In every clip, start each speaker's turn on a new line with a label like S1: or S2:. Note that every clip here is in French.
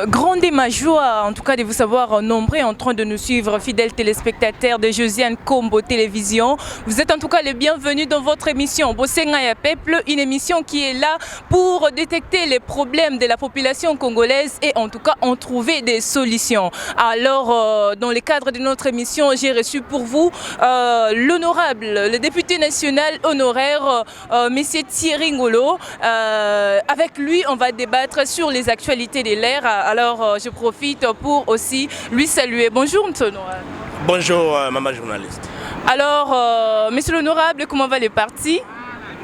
S1: Grande est ma joie, en tout cas, de vous savoir nombreux en train de nous suivre, fidèles téléspectateurs de Josiane Kombo Télévision. Vous êtes en tout cas les bienvenus dans votre émission Bosengaya Peuple, une émission qui est là pour détecter les problèmes de la population congolaise et en tout cas en trouver des solutions. Alors, dans le cadre de notre émission, j'ai reçu pour vous l'honorable, le député national honoraire, M. Thierry Ngolo. Avec lui, on va débattre sur les actualités de l'ère. Alors, je profite pour aussi lui saluer. Bonjour, monsieur l'honorable.
S2: Bonjour, maman journaliste.
S1: Alors, monsieur l'honorable, comment va les partis?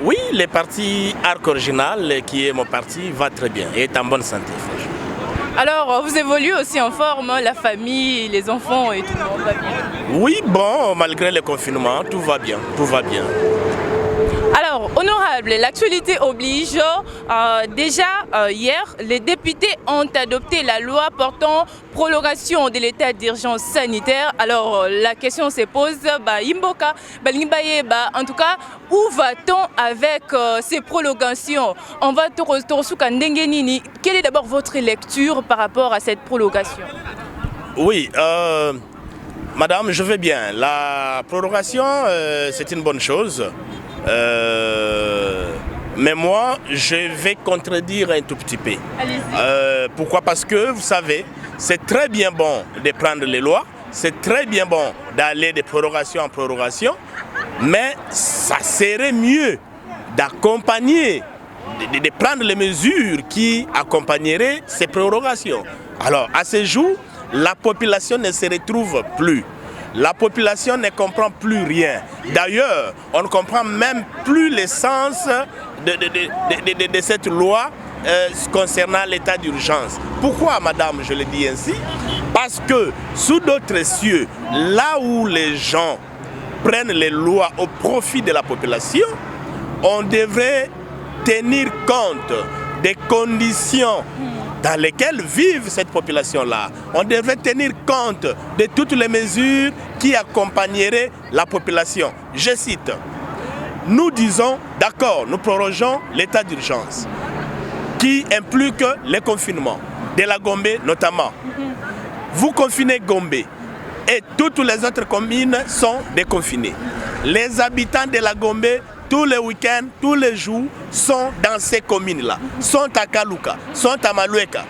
S2: Oui, le parti Arc Original, qui est mon parti, va très bien et est en bonne santé.
S1: Alors, vous évoluez aussi en forme, la famille, les enfants et tout le monde va bien?
S2: Oui, bon, malgré le confinement, tout va bien, tout va bien.
S1: Alors, honorable, l'actualité oblige. Hier, les députés ont adopté la loi portant prolongation de l'état d'urgence sanitaire. Alors, la question se pose, en tout cas, où va-t-on avec ces prolongations? On va Quelle est d'abord votre lecture par rapport à cette prolongation?
S2: Oui, madame, je vais bien. La prolongation, c'est une bonne chose. Mais moi, je vais contredire un tout petit peu. Pourquoi? Parce que, vous savez, c'est très bien bon de prendre les lois, c'est très bien bon d'aller de prorogation en prorogation, mais ça serait mieux d'accompagner, de prendre les mesures qui accompagneraient ces prorogations. Alors, à ce jour, la population ne se retrouve plus. La population ne comprend plus rien. D'ailleurs, on ne comprend même plus le sens de cette loi concernant l'état d'urgence. Pourquoi, madame, je le dis ainsi? Parce que sous d'autres cieux, là où les gens prennent les lois au profit de la population, on devrait tenir compte des conditions dans lesquelles vivent cette population-là. On devrait tenir compte de toutes les mesures qui accompagneraient la population. Je cite, nous disons, d'accord, nous prorogeons l'état d'urgence, qui implique le confinement, de la Gombe notamment. Vous confinez Gombe et toutes les autres communes sont déconfinées. Les habitants de la Gombe, tous les week-ends, tous les jours, sont dans ces communes-là, sont à Kaluka, sont à Malueka.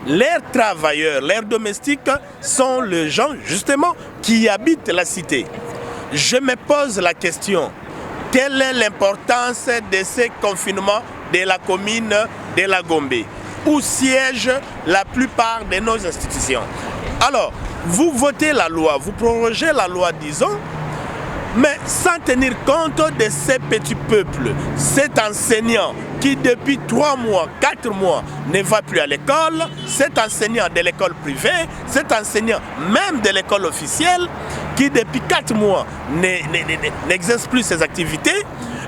S2: Leurs travailleurs, leurs domestiques sont les gens, justement, qui habitent la cité. Je me pose la question, quelle est l'importance de ces confinements de la commune de la Gombe, où siègent la plupart de nos institutions? Alors, vous votez la loi, vous prorogez la loi, disons, mais sans tenir compte de ces petits peuples, cet enseignant qui depuis 3 mois, 4 mois ne va plus à l'école, cet enseignant de l'école privée, cet enseignant même de l'école officielle qui depuis 4 mois n'exerce plus ses activités,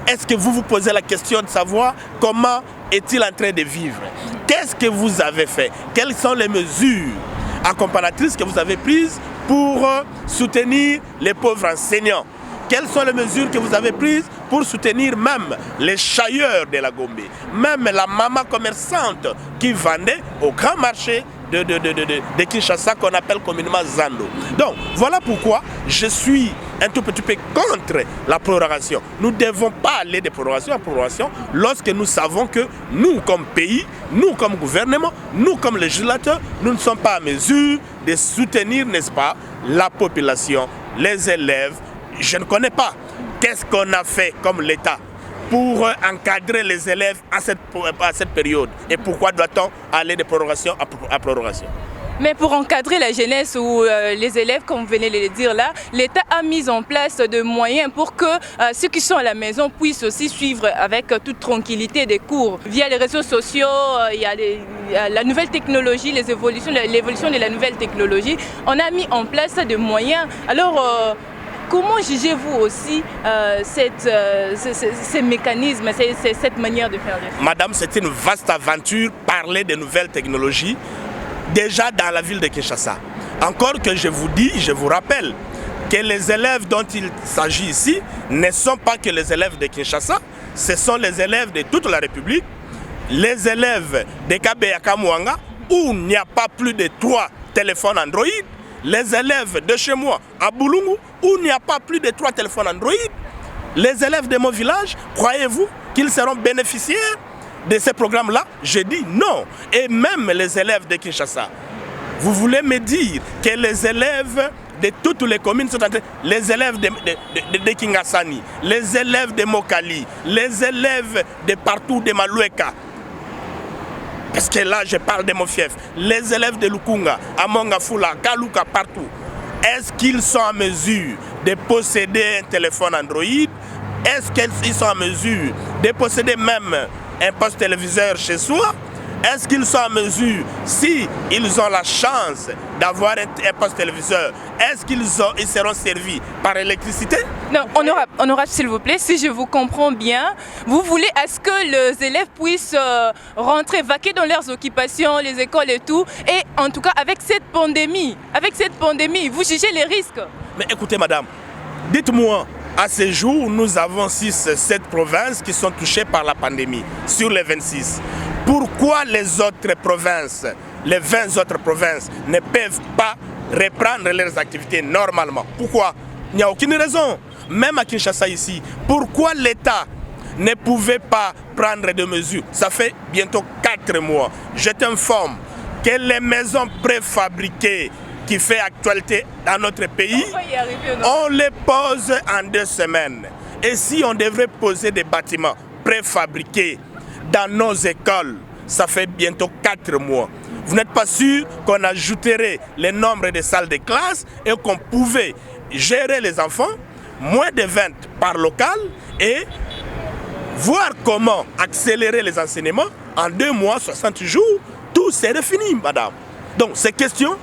S2: est-ce que vous vous posez la question de savoir comment est-il en train de vivre? Qu'est-ce que vous avez fait? Quelles sont les mesures accompagnatrices que vous avez prises pour soutenir les pauvres enseignants? Quelles sont les mesures que vous avez prises pour soutenir même les chailleurs de la Gombe, même la maman commerçante qui vendait au grand marché de Kinshasa qu'on appelle communément Zando. Donc voilà pourquoi je suis un tout petit peu contre la prorogation. Nous ne devons pas aller de prorogation en prorogation lorsque nous savons que nous comme pays, nous comme gouvernement, nous comme législateurs, nous ne sommes pas à mesure de soutenir, n'est-ce pas, la population, les élèves. Je ne connais pas qu'est-ce qu'on a fait comme l'État pour encadrer les élèves à cette période. Et pourquoi doit-on aller de prorogation à prorogation?
S1: Mais pour encadrer la jeunesse ou les élèves, comme vous venez de le dire là, l'État a mis en place des moyens pour que ceux qui sont à la maison puissent aussi suivre avec toute tranquillité des cours. Via les réseaux sociaux, il y a la nouvelle technologie, l'évolution de la nouvelle technologie. On a mis en place des moyens. Alors, comment jugez-vous aussi ces mécanismes, cette manière de faire les choses?
S2: Madame, c'est une vaste aventure, parler de nouvelles technologies, déjà dans la ville de Kinshasa. Encore que je vous dis, je vous rappelle que les élèves dont il s'agit ici ne sont pas que les élèves de Kinshasa, ce sont les élèves de toute la République, les élèves de Kabeyaka Mouanga, où il n'y a pas plus de 3 téléphones Android, les élèves de chez moi à Boulungu, où il n'y a pas plus de 3 téléphones Android, les élèves de mon village, croyez-vous qu'ils seront bénéficiaires de ces programmes-là? Je dis non. Et même les élèves de Kinshasa. Vous voulez me dire que les élèves de toutes les communes sont en train, les élèves de Kingasani, les élèves de Mokali, les élèves de partout de Maloueka, parce que là je parle de mon fief, les élèves de Lukunga, Amongafula, Kaluka, partout, est-ce qu'ils sont en mesure de posséder un téléphone Android? Est-ce qu'ils sont en mesure de posséder même un poste téléviseur chez soi? Est-ce qu'ils sont en mesure, si ils ont la chance d'avoir un poste téléviseur, est-ce qu'ils seront servis par électricité?
S1: Non, honorable, s'il vous plaît, si je vous comprends bien, vous voulez à ce que les élèves puissent rentrer, vaquer dans leurs occupations, les écoles et tout, et en tout cas avec cette pandémie, vous jugez les risques?
S2: Mais écoutez madame, dites-moi, à ce jour, nous avons 6-7 provinces qui sont touchées par la pandémie, sur les 26. Pourquoi les autres provinces, les 20 autres provinces, ne peuvent pas reprendre leurs activités normalement? Pourquoi? Il n'y a aucune raison. Même à Kinshasa ici, pourquoi l'État ne pouvait pas prendre des mesures? Ça fait bientôt 4 mois. Je t'informe que les maisons préfabriquées qui fait actualité dans notre pays, on les pose en 2 semaines. Et si on devrait poser des bâtiments préfabriqués dans nos écoles, ça fait bientôt 4 mois. Vous n'êtes pas sûr qu'on ajouterait le nombre de salles de classe et qu'on pouvait gérer les enfants, moins de 20 par local, et voir comment accélérer les enseignements en 2 mois, 60 jours, tout serait fini, madame. Donc, c'est question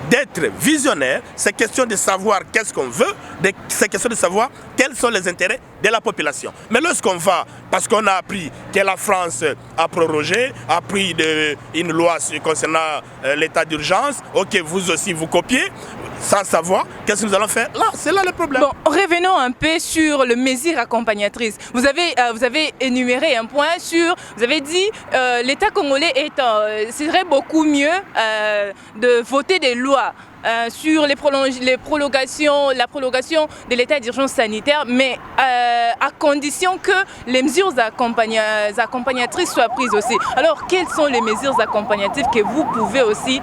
S2: d'être visionnaire, c'est question de savoir qu'est-ce qu'on veut, c'est question de savoir quels sont les intérêts de la population. Mais lorsqu'on va, parce qu'on a appris que la France a prorogé, a pris une loi concernant l'état d'urgence, ok, vous aussi vous copiez, sans savoir qu'est-ce que nous allons faire. Là, c'est là le problème.
S1: Bon, revenons un peu sur le mesure accompagnatrice. Vous avez énuméré un point sur, vous avez dit l'État congolais serait beaucoup mieux de voter des lois sur la prolongation de l'état d'urgence sanitaire, mais à condition que les mesures accompagnatrices soient prises aussi. Alors, quelles sont les mesures accompagnatives que vous pouvez aussi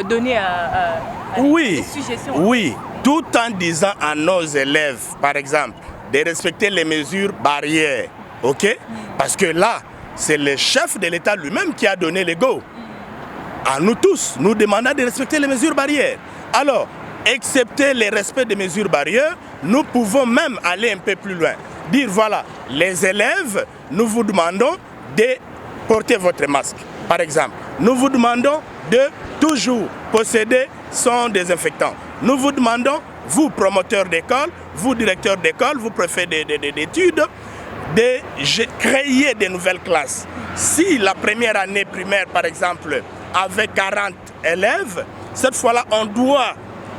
S1: donner à
S2: oui, oui, tout en disant à nos élèves, par exemple, de respecter les mesures barrières, ok? Parce que là, c'est le chef de l'État lui-même qui a donné le go. À nous tous, nous demandons de respecter les mesures barrières. Alors, excepté le respect des mesures barrières, nous pouvons même aller un peu plus loin. Dire voilà, les élèves, nous vous demandons de porter votre masque. Par exemple, nous vous demandons de toujours posséder son désinfectant. Nous vous demandons, vous promoteurs d'école, vous directeurs d'école, vous préfets d'études, de créer de nouvelles classes. Si la première année primaire, par exemple, avait 40 élèves, cette fois-là, on doit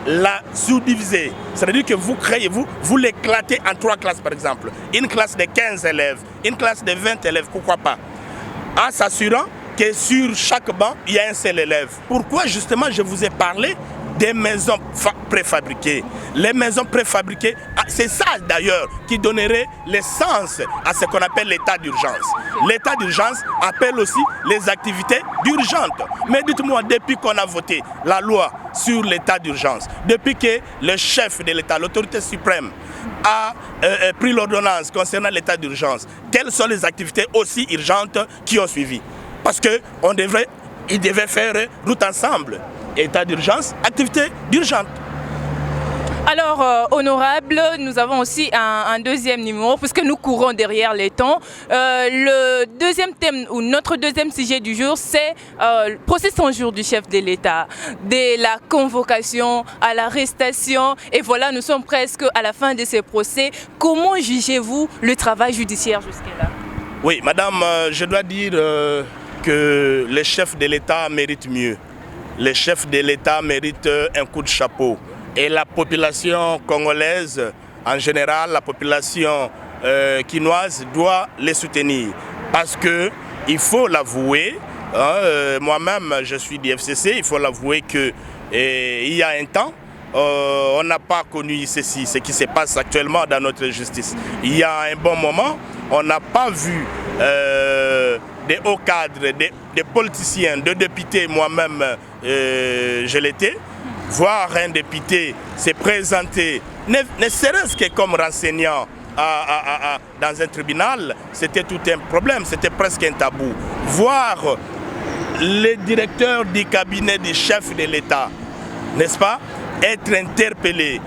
S2: la sous-diviser. C'est-à-dire que vous l'éclatez en 3 classes, par exemple. Une classe de 15 élèves, une classe de 20 élèves, pourquoi pas? En s'assurant que sur chaque banc, il y a un seul élève. Pourquoi justement je vous ai parlé des maisons préfabriquées? Les maisons préfabriquées, c'est ça d'ailleurs qui donnerait l'essence à ce qu'on appelle l'état d'urgence. L'état d'urgence appelle aussi les activités d'urgence. Mais dites-moi, depuis qu'on a voté la loi sur l'état d'urgence, depuis que le chef de l'État, l'autorité suprême, a pris l'ordonnance concernant l'état d'urgence, quelles sont les activités aussi urgentes qui ont suivi? Parce qu'ils devaient faire route ensemble. État d'urgence, activité d'urgence.
S1: Alors, honorable, nous avons aussi un deuxième numéro, puisque nous courons derrière les temps. Le deuxième thème, ou notre deuxième sujet du jour, c'est le procès 100 jours du chef de l'État, de la convocation à l'arrestation. Et voilà, nous sommes presque à la fin de ce procès. Comment jugez-vous le travail judiciaire jusque-là?
S2: Oui, madame, je dois dire que les chefs de l'État méritent mieux. Les chefs de l'État méritent un coup de chapeau. Et la population congolaise, en général, la population quinoise doit les soutenir. Parce qu'il faut l'avouer Moi-même, je suis du FCC, il faut l'avouer qu'il y a un temps, on n'a pas connu ceci, ce qui se passe actuellement dans notre justice. Il y a un bon moment, on n'a pas vu des hauts cadres, des politiciens, de députés, moi-même je l'étais, voir un député se présenter, ne serait-ce que comme renseignant dans un tribunal, c'était tout un problème, c'était presque un tabou. Voir le directeur du cabinet du chef de l'État, n'est-ce pas, être interpellé.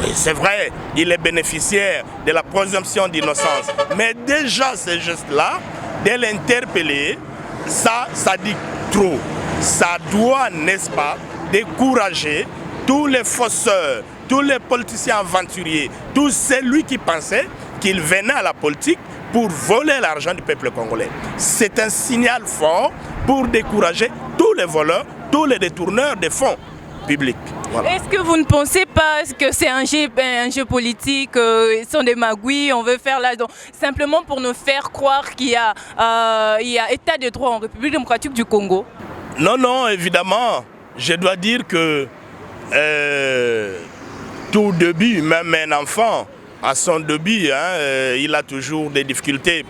S2: Oui, c'est vrai, il est bénéficiaire de la présomption d'innocence. Mais déjà, ce geste-là, de l'interpeller, ça dit trop. Ça doit, n'est-ce pas, décourager tous les fausseurs, tous les politiciens aventuriers, tous celui qui pensait qu'il venait à la politique pour voler l'argent du peuple congolais. C'est un signal fort pour décourager tous les voleurs, tous les détourneurs des fonds publics. Voilà.
S1: Est-ce que vous ne pensez pas que c'est un jeu politique, ils sont des magouilles, on veut faire là, donc, simplement pour nous faire croire qu'il y a état de droit en République démocratique du Congo?
S2: Non, non, évidemment. Je dois dire que tout début, même un enfant, à son début, il a toujours des difficultés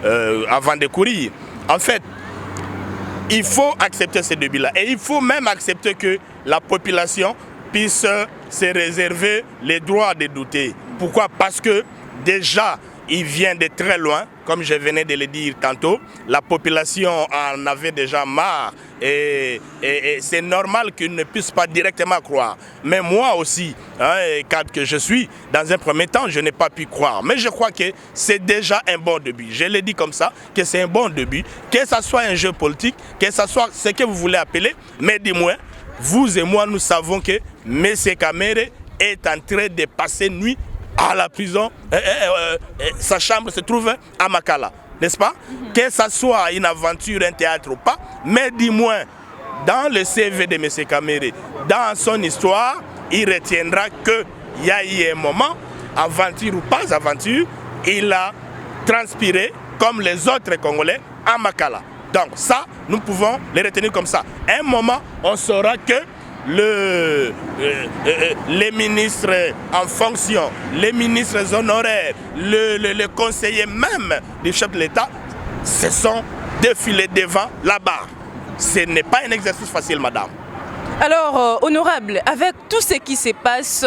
S2: avant de courir. En fait, il faut accepter ce début-là. Et il faut même accepter que la population puisse se réserver les droits de douter. Pourquoi? Parce que déjà, il vient de très loin, comme je venais de le dire tantôt. La population en avait déjà marre et c'est normal qu'ils ne puissent pas directement croire. Mais moi aussi, cadre que je suis, dans un premier temps, je n'ai pas pu croire. Mais je crois que c'est déjà un bon début. Je l'ai dit comme ça, que c'est un bon début. Que ce soit un jeu politique, que ce soit ce que vous voulez appeler, mais dis-moi, vous et moi, nous savons que M. Kamere est en train de passer nuit à la prison, sa chambre se trouve à Makala, n'est-ce pas? Que ce soit une aventure, un théâtre ou pas, mais dis-moi, dans le CV de M. Kamere, dans son histoire, il retiendra qu'il y a eu un moment, aventure ou pas aventure, il a transpiré comme les autres Congolais à Makala. Donc ça, nous pouvons les retenir comme ça. Un moment, on saura que les ministres en fonction, les ministres honoraires, le conseiller même du chef de l'État se sont défilés devant la barre. Ce n'est pas un exercice facile, madame.
S1: Alors, honorable, avec tout ce qui se passe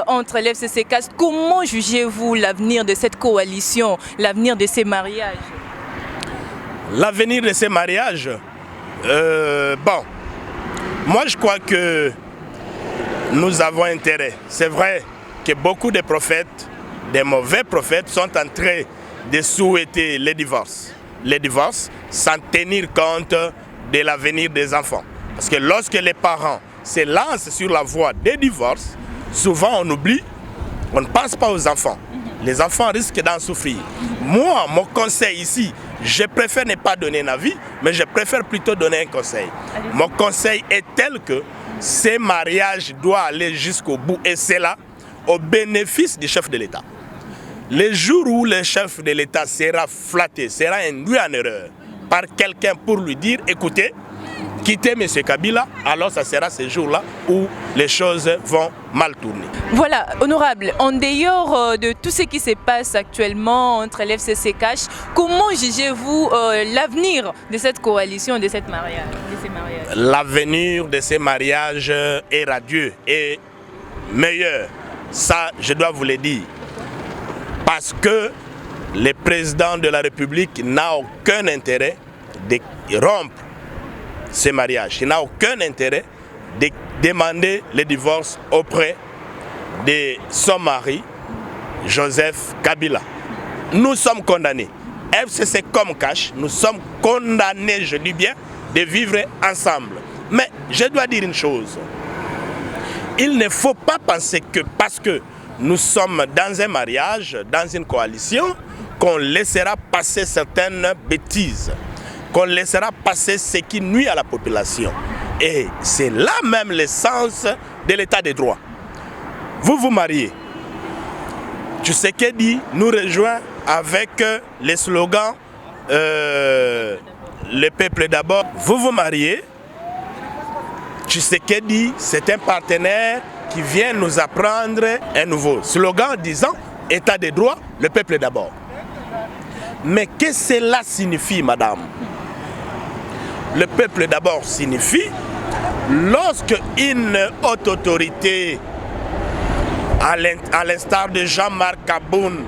S1: entre l'FCC CAS, comment jugez-vous l'avenir de cette coalition, l'avenir de ces mariages?
S2: L'avenir de ces mariages, bon, moi je crois que nous avons intérêt. C'est vrai que beaucoup de prophètes, des mauvais prophètes, sont en train de souhaiter les divorces. Les divorces sans tenir compte de l'avenir des enfants. Parce que lorsque les parents se lancent sur la voie des divorces, souvent on oublie, on ne pense pas aux enfants. Les enfants risquent d'en souffrir. Moi, mon conseil ici, je préfère ne pas donner un avis, mais je préfère plutôt donner un conseil. Mon conseil est tel que ces mariages doivent aller jusqu'au bout, et c'est là au bénéfice du chef de l'État. Le jour où le chef de l'État sera flatté, sera induit en erreur par quelqu'un pour lui dire, écoutez, quittez M. Kabila, alors ça sera ce jour-là où les choses vont mal tourner.
S1: Voilà, honorable, en dehors de tout ce qui se passe actuellement entre l'FCC CAS, comment jugez-vous l'avenir de cette coalition, de ces mariages?
S2: L'avenir de ces mariages est radieux et meilleur. Ça, je dois vous le dire. Parce que le président de la République n'a aucun intérêt de rompre ces mariages. Il n'a aucun intérêt de demander le divorce auprès de son mari, Joseph Kabila. Nous sommes condamnés. FCC comme CAS, nous sommes condamnés, je dis bien, de vivre ensemble. Mais je dois dire une chose. Il ne faut pas penser que parce que nous sommes dans un mariage, dans une coalition, qu'on laissera passer certaines bêtises, qu'on laissera passer ce qui nuit à la population. Et c'est là même l'essence de l'état de droit. Vous vous mariez. Tshisekedi nous rejoint avec les slogans le peuple d'abord, vous vous mariez. Tshisekedi, c'est un partenaire qui vient nous apprendre un nouveau slogan disant « État de droit, le peuple d'abord ». Mais qu'est-ce que cela signifie, madame? Le peuple d'abord signifie lorsque une haute autorité, à l'instar de Jean-Marc Aboun,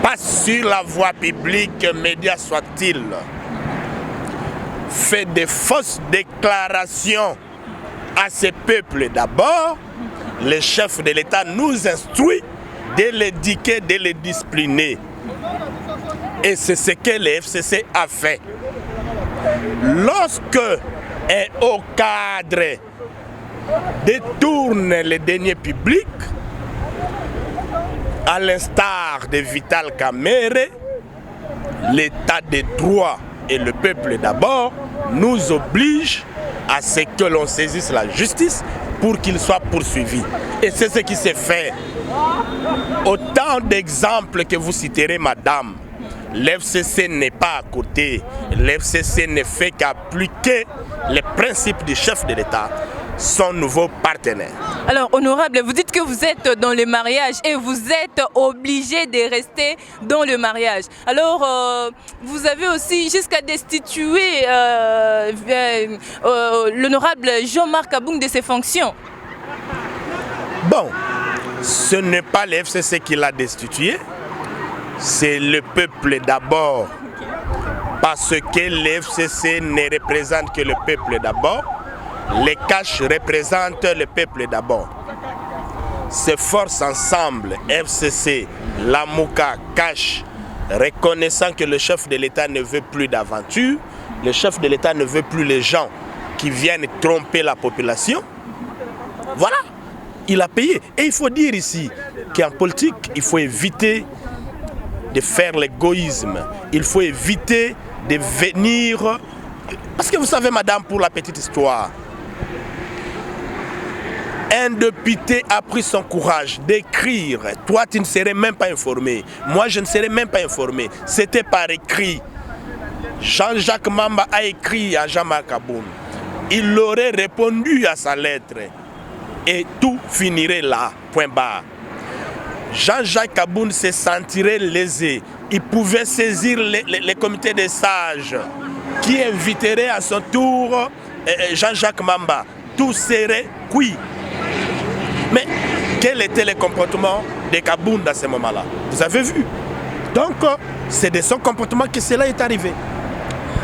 S2: passe sur la voie publique, médias soit-il, fait des fausses déclarations à ce peuple d'abord, le chef de l'État nous instruit de l'éduquer, de les discipliner. Et c'est ce que le FCC a fait. Lorsque un haut cadre détourne les deniers publics, à l'instar de Vital Kamerhe, l'état de droit et le peuple d'abord nous oblige à ce que l'on saisisse la justice pour qu'il soit poursuivi. Et c'est ce qui s'est fait. Autant d'exemples que vous citerez, madame. L'FCC n'est pas à côté. L'FCC ne fait qu'appliquer les principes du chef de l'État, son nouveau partenaire.
S1: Alors, honorable, vous dites que vous êtes dans le mariage et vous êtes obligé de rester dans le mariage. Alors, vous avez aussi jusqu'à destituer l'honorable Jean-Marc Aboun de ses fonctions.
S2: Bon, ce n'est pas le FCC qui l'a destitué, c'est le peuple d'abord. Parce que le FCC ne représente que le peuple d'abord. Les caches représentent le peuple d'abord. Ces forces ensemble, FCC, Lamouka, Cash, reconnaissant que le chef de l'État ne veut plus d'aventure, le chef de l'État ne veut plus les gens qui viennent tromper la population. Voilà, il a payé. Et il faut dire ici qu'en politique, il faut éviter de faire l'égoïsme. Il faut éviter de venir... Parce que vous savez, madame, pour la petite histoire, un député a pris son courage d'écrire. Toi, tu ne serais même pas informé. Moi, je ne serais même pas informé. C'était par écrit. Jean-Jacques Mamba a écrit à Jean-Marc Aboun. Il aurait répondu à sa lettre. Et tout finirait là, point barre. Jean-Jacques Aboun se sentirait lésé. Il pouvait saisir les comités des sages qui inviteraient à son tour Jean-Jacques Mamba. Tout serait cuit. Mais quel était le comportement de Kaboun dans ce moment-là? Vous avez vu. Donc, c'est de son comportement que cela est arrivé.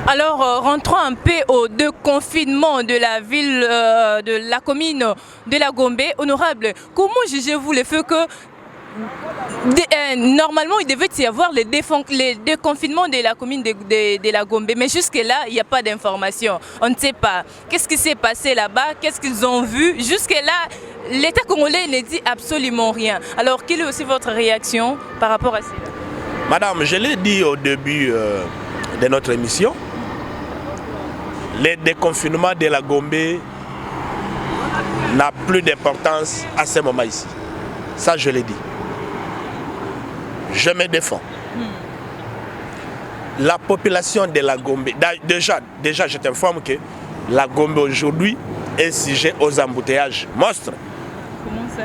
S1: Alors, rentrons un peu au déconfinement de la ville, de la commune de la Gombe. Honorable, comment jugez-vous le fait que normalement, il devait y avoir les déconfinements de la commune de la Gombe, mais jusque-là, il n'y a pas d'information. On ne sait pas. Qu'est-ce qui s'est passé là-bas? Qu'est-ce qu'ils ont vu? Jusque-là, l'État congolais ne dit absolument rien. Alors, quelle est aussi votre réaction par rapport à cela?
S2: Madame, je l'ai dit au début de notre émission, le déconfinement de la Gombe n'a plus d'importance à ce moment ici. Ça, je l'ai dit. Je me défends. La population de la Gombe, déjà je t'informe que la Gombe aujourd'hui est sujet aux embouteillages monstres.
S1: Comment ça?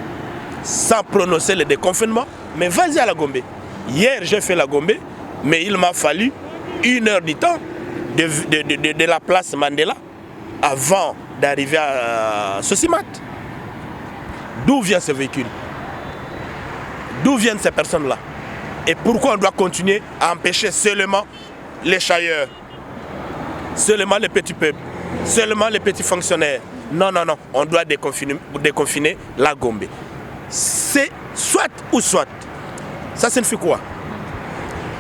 S2: Sans prononcer le déconfinement, mais vas-y à la Gombe. Hier, j'ai fait la Gombe, mais il m'a fallu 1 heure du temps de la place Mandela avant d'arriver à Sosimat. D'où vient ce véhicule? D'où viennent ces personnes-là? Et pourquoi on doit continuer à empêcher seulement les chailleurs, seulement les petits peuples, seulement les petits fonctionnaires? Non, non, non, on doit déconfiner la Gombe. C'est soit ou soit. Ça signifie quoi?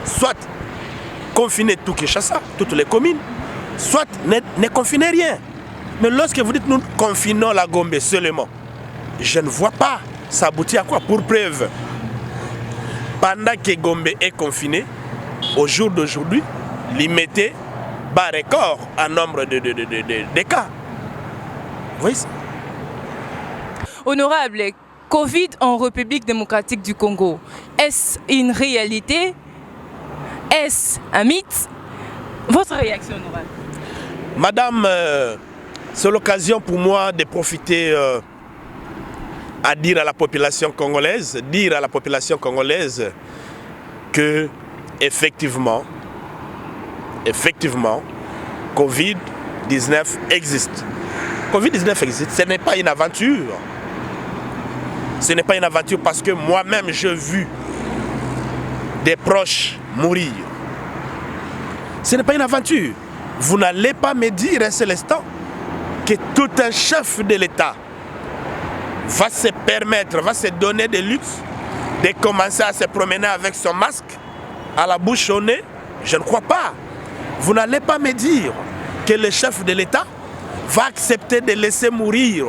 S2: Soit confiner tout Kinshasa, toutes les communes, soit ne confiner rien. Mais lorsque vous dites nous confinons la Gombe seulement, je ne vois pas ça aboutit à quoi? Pour preuve, pendant que Gombe est confiné, au jour d'aujourd'hui, limité bat record en nombre de cas. Vous voyez ça?
S1: Honorable, Covid en République démocratique du Congo, est-ce une réalité? Est-ce un mythe? Votre réaction, honorable?
S2: Madame, c'est l'occasion pour moi de profiter à dire à la population congolaise, que effectivement, Covid-19 existe. Covid-19 existe, ce n'est pas une aventure. Ce n'est pas une aventure parce que moi-même j'ai vu des proches mourir. Ce n'est pas une aventure. Vous n'allez pas me dire un seul instant que tout un chef de l'État va se permettre, va se donner de luxe de commencer à se promener avec son masque à la bouche au nez. Je ne crois pas. Vous n'allez pas me dire que le chef de l'État va accepter de laisser mourir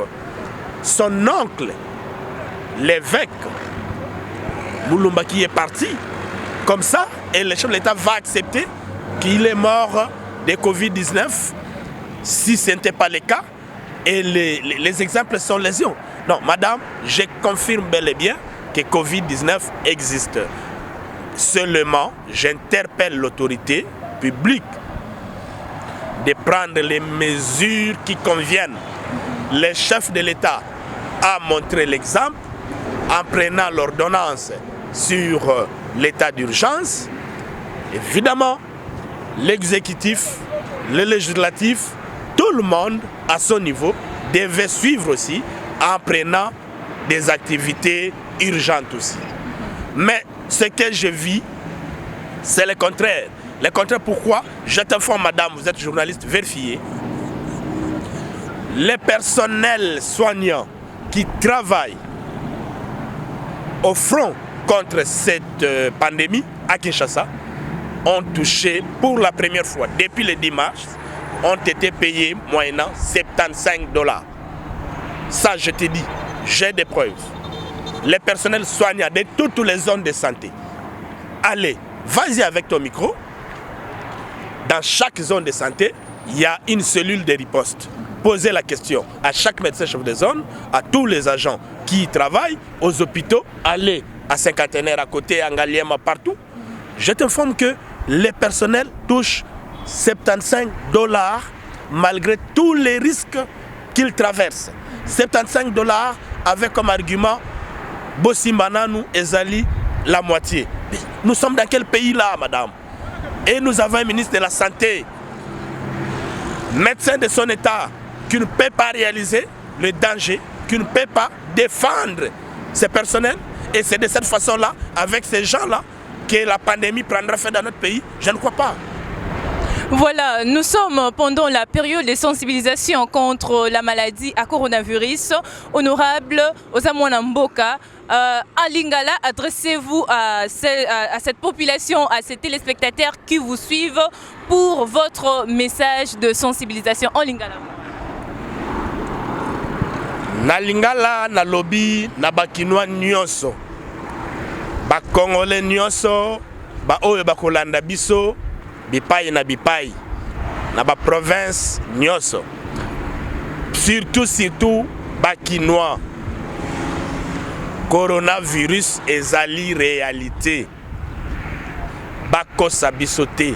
S2: son oncle, l'évêque Mulumba, qui est parti comme ça, et le chef de l'État va accepter qu'il est mort de Covid-19 si ce n'était pas le cas. Et les exemples sont légion. Non, madame, je confirme bel et bien que Covid-19 existe. Seulement, j'interpelle l'autorité publique de prendre les mesures qui conviennent. Le chef de l'État a montré l'exemple en prenant l'ordonnance sur l'état d'urgence. Évidemment, l'exécutif, le législatif, tout le monde à son niveau devait suivre aussi en prenant des activités urgentes aussi. Mais ce que je vis, c'est le contraire. Le contraire, pourquoi? Je t'informe, madame, vous êtes journaliste, vérifiez. Les personnels soignants qui travaillent au front contre cette pandémie à Kinshasa ont touché pour la première fois depuis le 10 mars, ont été payés moyennant $75. Ça, je te dis, j'ai des preuves. Les personnels soignants de toutes les zones de santé. Allez, vas-y avec ton micro. Dans chaque zone de santé, il y a une cellule de riposte. Posez la question à chaque médecin chef de zone, à tous les agents qui y travaillent, aux hôpitaux. Allez à Cinquantenaire à côté, à Ngaliema, partout. Je t'informe que les personnels touchent $75 malgré tous les risques qu'ils traversent. $75 avec comme argument Bosimbananou et Zali la moitié. Nous sommes dans quel pays là, madame? Et nous avons un ministre de la Santé, médecin de son état, qui ne peut pas réaliser le danger, qui ne peut pas défendre ses personnels. Et c'est de cette façon-là, avec ces gens-là, que la pandémie prendra fin dans notre pays. Je ne crois pas.
S1: Voilà, nous sommes pendant la période de sensibilisation contre la maladie à coronavirus. Honorable Osamwana Mboka, à Lingala, adressez-vous à cette population, à ces téléspectateurs qui vous suivent pour votre message de sensibilisation en Lingala.
S2: Na Lingala, na lobby, na bakinwa nyonso, ba Congolais nyonso, ba oyo bakolanda biso, bipai na bipai, na ba province nyonso, surtout bakinois. Coronavirus ezali réalité. Bakosa biso te.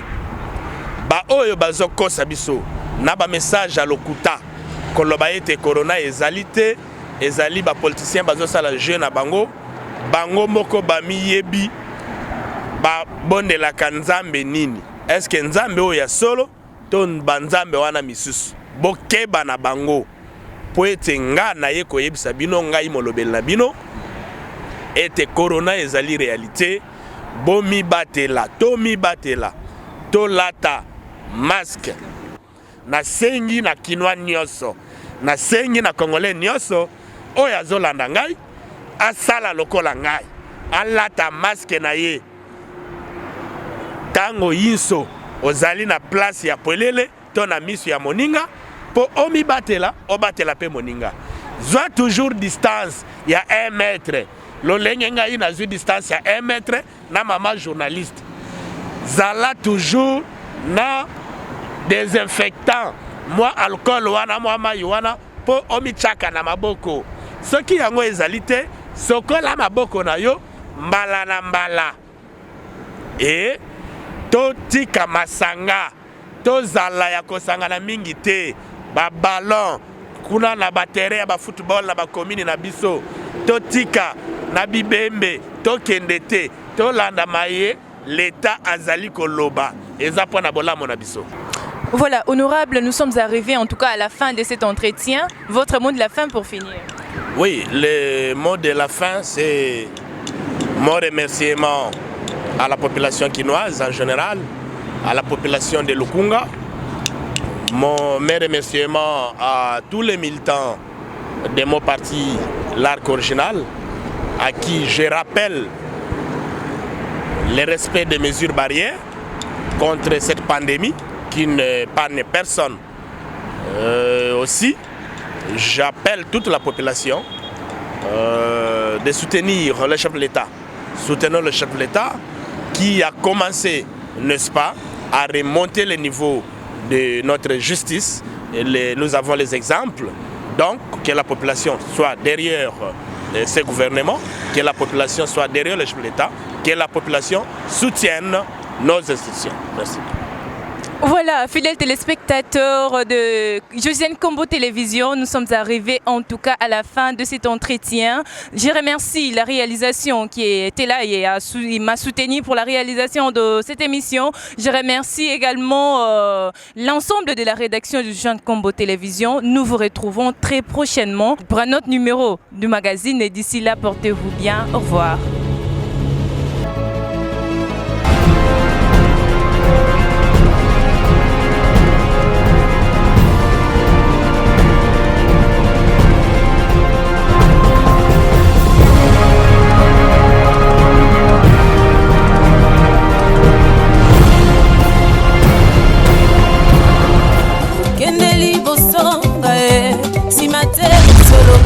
S2: Ba oyo bazokosa biso, na ba message à lokuta. Koloba ete corona ezali te, ezali ba politiciens bazosala jeu na bango, bango moko bami yebi ba bondelaka nzambe nini. Est-ce que nzambe oyo ya solo ton banzambe wana misusu bokeba na bango po ete nga na ye koyebisa bino ngai molobeli na bino ete corona ezali réalité. Bomi batela, tomi batela, tolata masque. Na sengi na kinwa nyonso, na sengi na congolais nyonso oyo azolanda ngai asala lokola ngai, alata masque na ye. Tango yinso ozali na place ya polele to na misu ya moninga po omi batela, obatela pe moninga. Zwa toujours distance ya 1 mètre. Lolenge ngai na zwi distance ya 1 mètre na mama journaliste. Zala toujours na désinfectant. Moi alcool wana moi mai wana po omichaka na maboko. Soki yango ezali te, sokola maboko na yo mbala na mbala. Et totika masanga tozala ya kosangana mingi te ba ballon kuna na batere ya ba football na ba commune na biso totika na bibembe tokende te tolanda maye l'état azali koloba eza po na bolamo na biso.
S1: Voilà, honorable, nous sommes arrivés en tout cas à la fin de cet entretien. Votre mot de la fin pour finir?
S2: Oui, le mot de la fin, c'est mon remerciement à la population quinoise en général, à la population de Lukunga, mes remerciements à tous les militants de mon parti, l'Arc Original, à qui je rappelle le respect des mesures barrières contre cette pandémie qui n'épargne personne. Aussi, j'appelle toute la population de soutenir le chef de l'État. Soutenons le chef de l'État qui a commencé, n'est-ce pas, à remonter le niveau de notre justice. Et nous avons les exemples. Donc, que la population soit derrière ce gouvernement, que la population soit derrière le chef de l'État, que la population soutienne nos institutions. Merci.
S1: Voilà, fidèles téléspectateurs de Josiane Kombo Télévision, nous sommes arrivés en tout cas à la fin de cet entretien. Je remercie la réalisation qui était là et m'a soutenu pour la réalisation de cette émission. Je remercie également l'ensemble de la rédaction de Josiane Kombo Télévision. Nous vous retrouvons très prochainement pour un autre numéro du magazine et d'ici là, portez-vous bien. Au revoir.
S3: Kendeli bosonga si matin solo